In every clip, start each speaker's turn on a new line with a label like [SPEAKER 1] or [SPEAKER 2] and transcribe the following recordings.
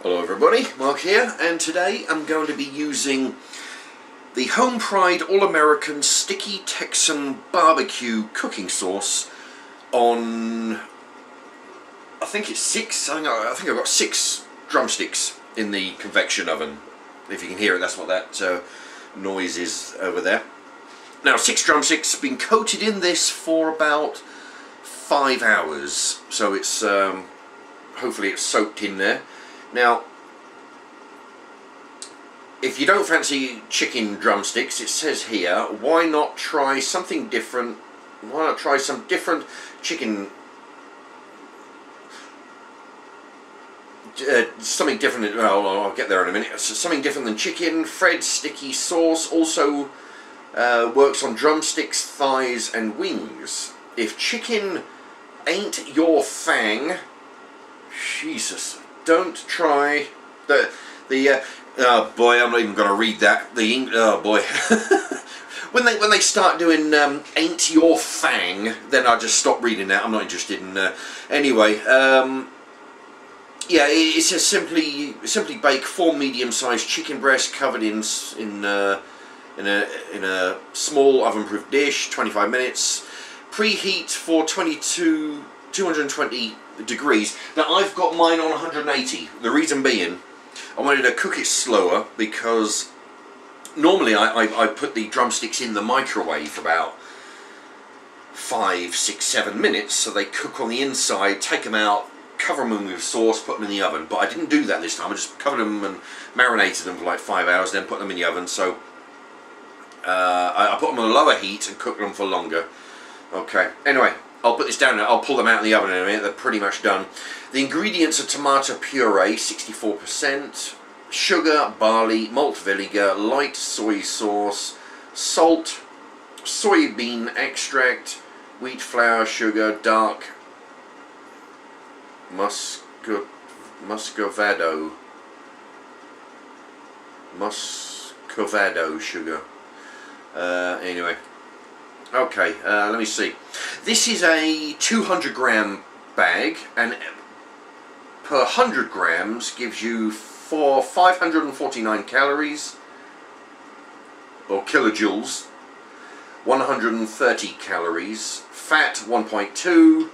[SPEAKER 1] Hello everybody, Mark here, and today I'm going to be using the Home Pride All-American Sticky Texan Barbecue cooking sauce on, I think it's six, I think I've got 6 drumsticks in the convection oven. If you can hear it, that's what that noise is over there. Now 6 drumsticks, been coated in this for about 5 hours, so it's hopefully it's soaked in there. Now, if you don't fancy chicken drumsticks, it says here, why not try something different? Why not try some different chicken? Something different. Well, I'll get there in a minute. So something different than chicken. Fred's sticky sauce also works on drumsticks, thighs, and wings. If chicken ain't your thing, Jesus. Don't try oh boy, I'm not even going to read that. Oh boy. when they start doing ain't your thang, then I just stop reading that. I'm not interested in anyway. Yeah, it says simply bake 4 medium-sized chicken breasts covered in a small oven-proof dish, 25 minutes. Preheat for 220 degrees. Now I've got mine on 180. The reason being, I wanted to cook it slower because normally I put the drumsticks in the microwave for about 5, 6, 7 minutes so they cook on the inside, take them out, cover them with sauce, put them in the oven. But I didn't do that this time. I just covered them and marinated them for like 5 hours, then put them in the oven. So I put them on a lower heat and cooked them for longer. Okay, anyway, I'll put this down now. I'll pull them out in the oven in a minute. They're pretty much done. The ingredients are tomato puree, 64%, sugar, barley, malt vinegar, light soy sauce, salt, soybean extract, wheat flour, sugar, dark muscovado sugar. Anyway. Okay, let me see. This is a 200 gram bag, and per 100 grams gives you 549 calories, or kilojoules, 130 calories, fat 1.2,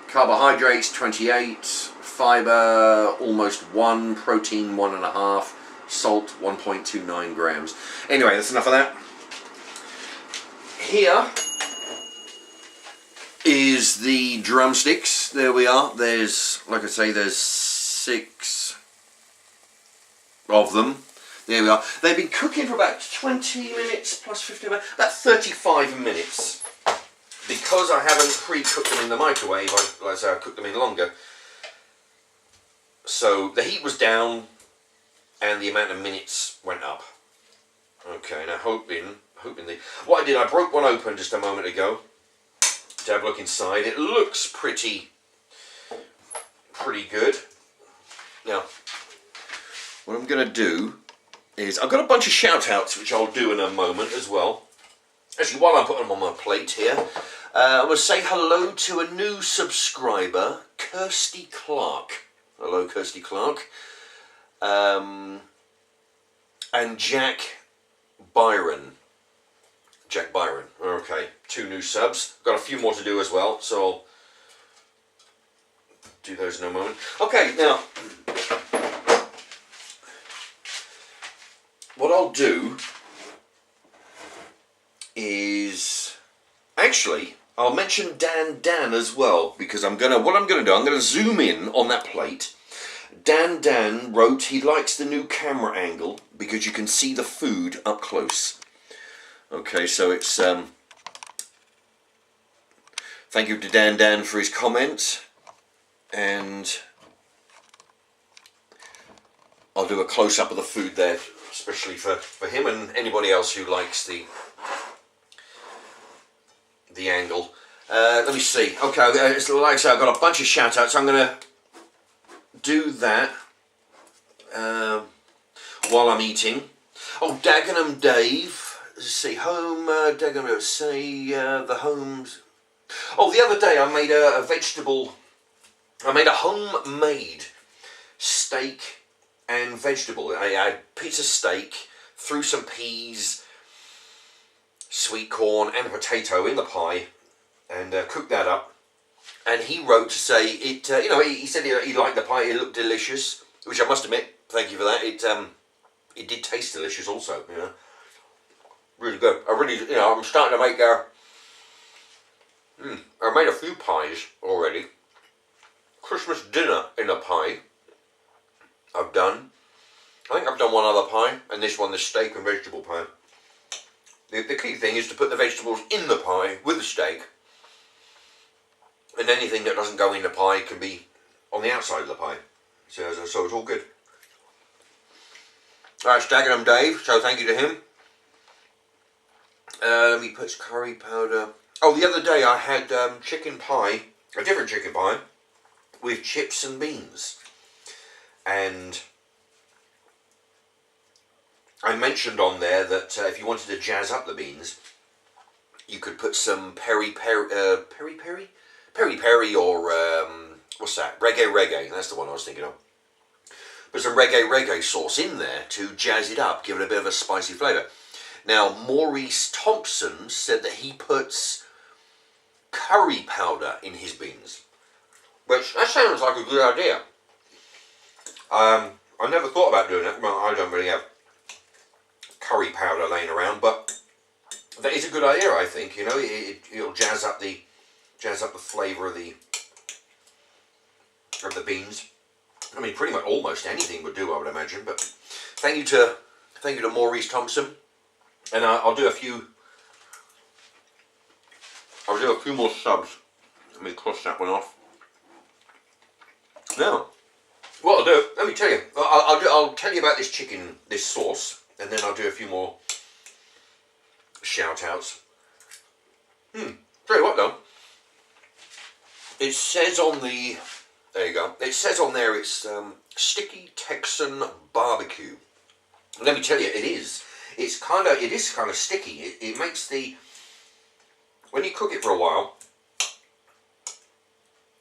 [SPEAKER 1] carbohydrates 28, fiber almost 1, protein 1.5, salt 1.29 grams. Anyway, that's enough of that. Here is the drumsticks. There we are. There's, like I say, there's 6 of them. There we are. They've been cooking for about 20 minutes plus 15 minutes, about 35 minutes. Because I haven't pre-cooked them in the microwave, like I say, I cooked them in longer. So the heat was down and the amount of minutes went up. Okay, now what I did, I broke one open just a moment ago to have a look inside. It looks pretty good. Now, what I'm going to do is, I've got a bunch of shout outs which I'll do in a moment as well. Actually, while I'm putting them on my plate here, I will say hello to a new subscriber, Kirsty Clark. Hello, Kirsty Clark. And Jack Byron. Okay, 2 new subs. Got a few more to do as well, so I'll do those in a moment. Okay, now, what I'll do is, actually, I'll mention Dan as well, because what I'm gonna zoom in on that plate. Dan wrote he likes the new camera angle because you can see the food up close. Okay, so it's thank you to Dan for his comment, and I'll do a close-up of the food there, especially for him and anybody else who likes the angle. Let me see. Okay, it's like I say, I've got a bunch of shout-outs. I'm going to do that while I'm eating. Oh, Dagenham Dave. Let's see, home, Dagenham, say the homes. Oh, the other day I made a homemade steak and vegetable. I had pizza steak, threw some peas, sweet corn and a potato in the pie, and cooked that up. And he wrote to say it. You know, he said he liked the pie. It looked delicious, which I must admit, thank you for that. It did taste delicious, also. You know, really good. I really, you know, I'm starting to make. I made a few pies already. Christmas dinner in a pie. I've done. I think I've done one other pie, and this one, the steak and vegetable pie. The key thing is to put the vegetables in the pie with the steak, and anything that doesn't go in the pie can be on the outside of the pie. So it's all good. Alright, Staggenham Dave, so thank you to him. Let me put curry powder. Oh, the other day I had chicken pie, a different chicken pie, with chips and beans. And I mentioned on there that if you wanted to jazz up the beans, you could put some peri peri or what's that? Reggae. That's the one I was thinking of. Put some reggae sauce in there to jazz it up, give it a bit of a spicy flavour. Now, Maurice Thompson said that he puts curry powder in his beans, which that sounds like a good idea. I never thought about doing it. Well, I don't really have curry powder laying around, but that is a good idea. I think, you know, it'll jazz up the flavour of the beans. I mean, pretty much almost anything would do, I would imagine. But thank you to Maurice Thompson, and I'll do a few more subs. Let me cross that one off. Now, what I'll do, let me tell you, I'll tell you about this sauce, and then I'll do a few more shout outs. Tell you what though, it says on the, there you go, it says on there it's sticky Texan barbecue. Let me tell you, it is kind of sticky. It makes when you cook it for a while,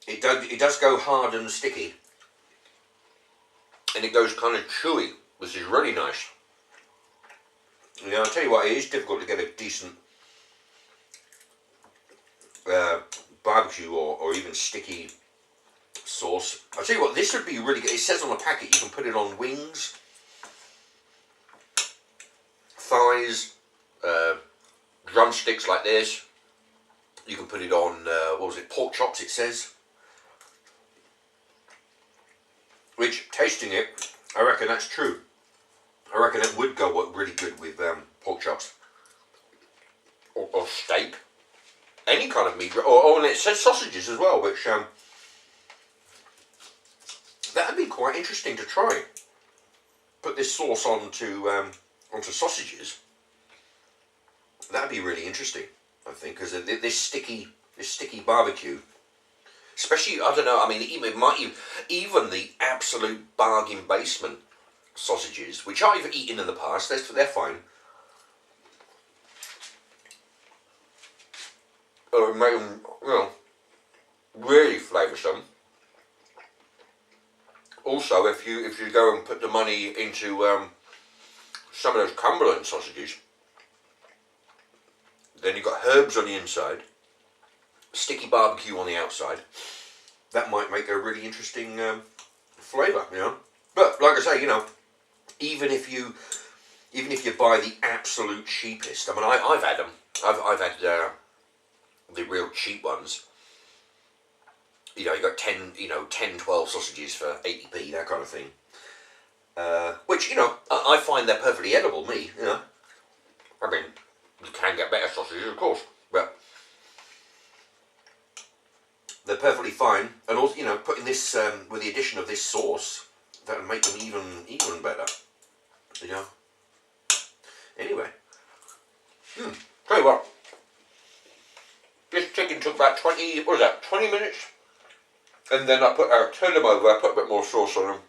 [SPEAKER 1] it does go hard and sticky, and it goes kind of chewy, which is really nice. You know, I'll tell you what, it is difficult to get a decent barbecue or even sticky sauce. I'll tell you what, this would be really good. It says on the packet you can put it on wings, thighs, drumsticks like this. You can put it on, pork chops, it says. Which, tasting it, I reckon that's true. I reckon it would go really good with pork chops. Or steak. Any kind of meat. And it says sausages as well, which that would be quite interesting to try. Put this sauce onto sausages. That would be really interesting, I think, because this sticky barbecue. Especially, I don't know, I mean, even the absolute bargain basement sausages, which I've eaten in the past, they're fine. Make them, you know, really flavoursome. Also, if you go and put the money into some of those Cumberland sausages, then you've got herbs on the inside, sticky barbecue on the outside. That might make a really interesting flavour, you know. But like I say, you know, even if you buy the absolute cheapest, I mean, I've had them. I've had the real cheap ones. You know, you got 10, 12 sausages for 80p, that kind of thing. Which, you know, I find they're perfectly edible. Me, you know. I mean, you can get better sausages, of course, but they're perfectly fine. And also, you know, putting this with the addition of this sauce, that would make them even better. You know. Anyway, tell you what, this chicken took about 20 minutes, and then I turned them over. I put a bit more sauce on them.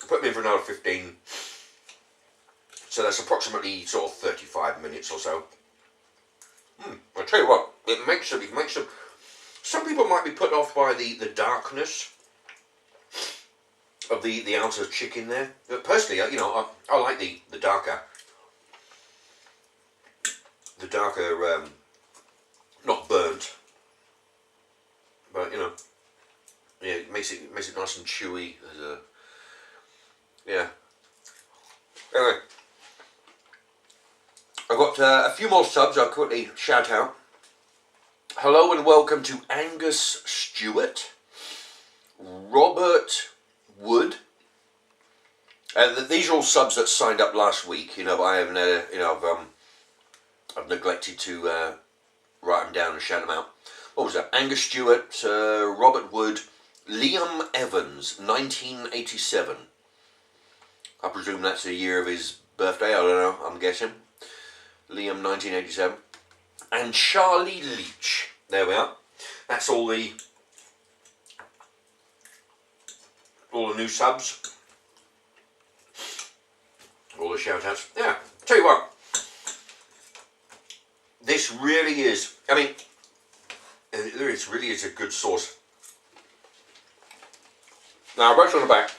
[SPEAKER 1] Put them in for another 15. So that's approximately sort of 35 minutes or so. I tell you what, it makes them. Some people might be put off by the darkness of the outer chicken there. But personally, you know, I like the darker, not burnt, but you know, yeah, it makes it nice and chewy. Yeah. Anyway, I've got a few more subs I'll quickly shout out. Hello and welcome to Angus Stewart, Robert Wood. These are all subs that signed up last week. You know, but I haven't had I've neglected to write them down and shout them out. What was that? Angus Stewart, Robert Wood, Liam Evans, 1987. I presume that's the year of his birthday. I don't know. I'm guessing. Liam, 1987. And Charlie Leach. There we are. That's all the new subs. All the shout outs. Yeah. Tell you what. This really is. I mean, it really is a good sauce. Now, right on the back,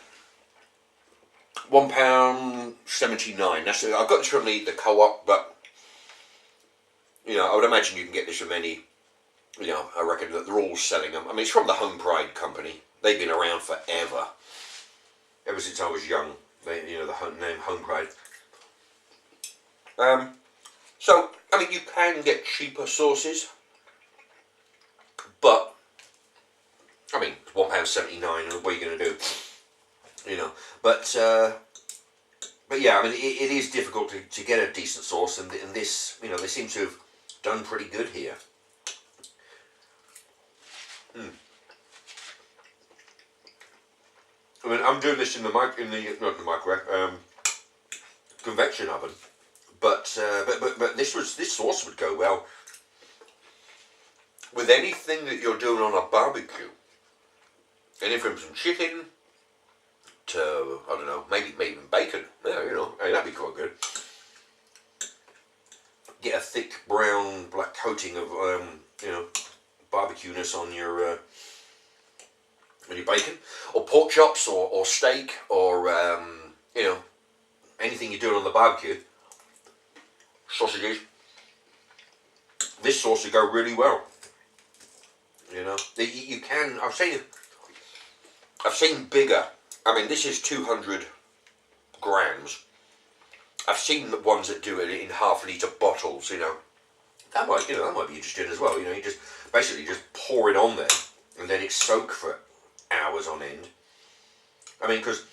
[SPEAKER 1] £1.79. That's it. I've got this from the co-op, but you know, I would imagine you can get this from any. You know, I reckon that they're all selling them. I mean, it's from the Home Pride company. They've been around forever. Ever since I was young. They, you know, the name Home Pride. So, I mean, you can get cheaper sauces, but I mean, it's £1.79, and what are you going to do? You know, but yeah, I mean, it is difficult to get a decent sauce, and this, you know, they seem to have done pretty good here. I mean, I'm doing this in the microwave, convection oven, but this sauce would go well with anything that you're doing on a barbecue. Anything from chicken to, I don't know, maybe even bacon. Yeah, you know, hey, that'd be quite good. Get a thick brown black coating of you know, barbecue-ness on your bacon, or pork chops, or steak, or you know, anything you're doing on the barbecue. Sausages. This sauce would go really well. You know, you can. I've seen bigger. I mean, this is 200 grams. I've seen the ones that do it in half-litre bottles. You know, that might be interesting as well. You know, you just basically just pour it on there and let it soak for hours on end. I mean, because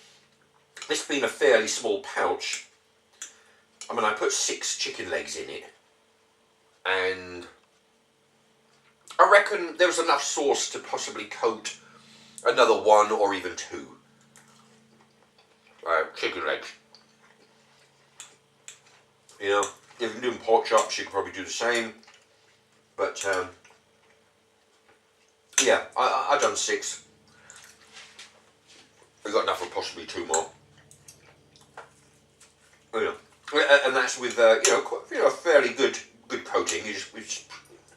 [SPEAKER 1] this being a fairly small pouch, I mean, I put 6 chicken legs in it, and I reckon there was enough sauce to possibly coat another 1 or even 2 chicken legs. You know, if you're doing pork chops, you could probably do the same. But yeah, I've done 6. I've got enough for possibly 2 more. You know, and that's with you know, a fairly good coating. You just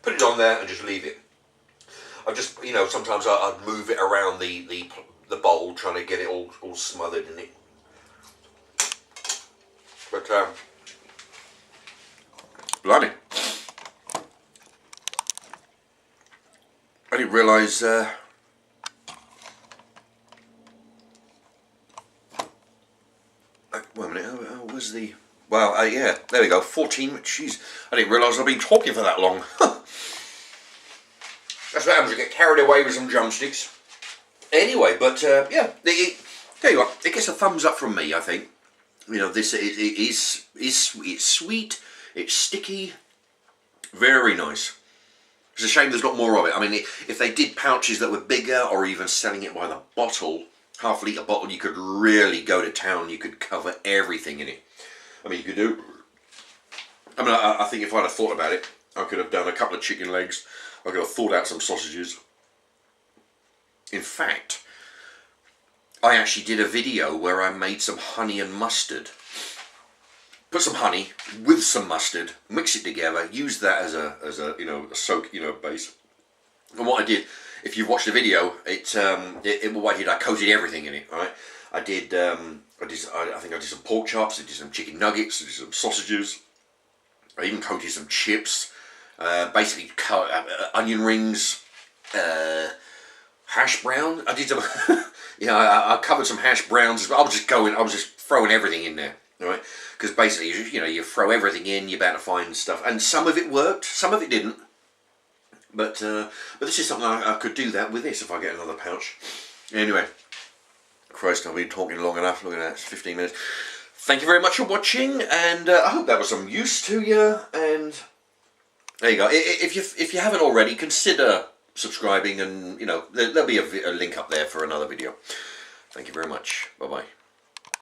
[SPEAKER 1] put it on there and just leave it. I just, you know, sometimes I'd move it around the bowl, trying to get it all smothered in it. But blimey, I didn't realise. Wait a minute. Where's the? Well, yeah, there we go. 14. Jeez, I didn't realise I've been talking for that long. That's what happens. You get carried away with some drumsticks. Anyway, but yeah, tell you what, it gets a thumbs up from me. I think. You know, this is sweet. It's sticky. Very nice. It's a shame there's not more of it. I mean, if they did pouches that were bigger, or even selling it by the bottle, half-litre bottle, you could really go to town. You could cover everything in it. I mean, you could do. I mean, I think if I'd have thought about it, I could have done a couple of chicken legs. I could have thought out some sausages. In fact, I actually did a video where I made some honey and mustard. Put some honey with some mustard, mix it together, use that as a you know, a soak, you know, base. And what I did, if you've watched the video, what I did, I coated everything in it, right? I did. I think I did some pork chops. I did some chicken nuggets. I did some sausages. I even coated some chips. Basically, onion rings, hash brown. I did some. Yeah, I covered some hash browns as well. I was just throwing everything in there, right? Because basically, you throw everything in, you're bound to find stuff, and some of it worked, some of it didn't. But this is something I could do that with this if I get another pouch. Anyway, Christ, I've been talking long enough. Look at that, it's 15 minutes. Thank you very much for watching, and I hope that was some use to you. And there you go. If you haven't already, consider subscribing, and there'll be a link up there for another video. Thank you very much. Bye bye.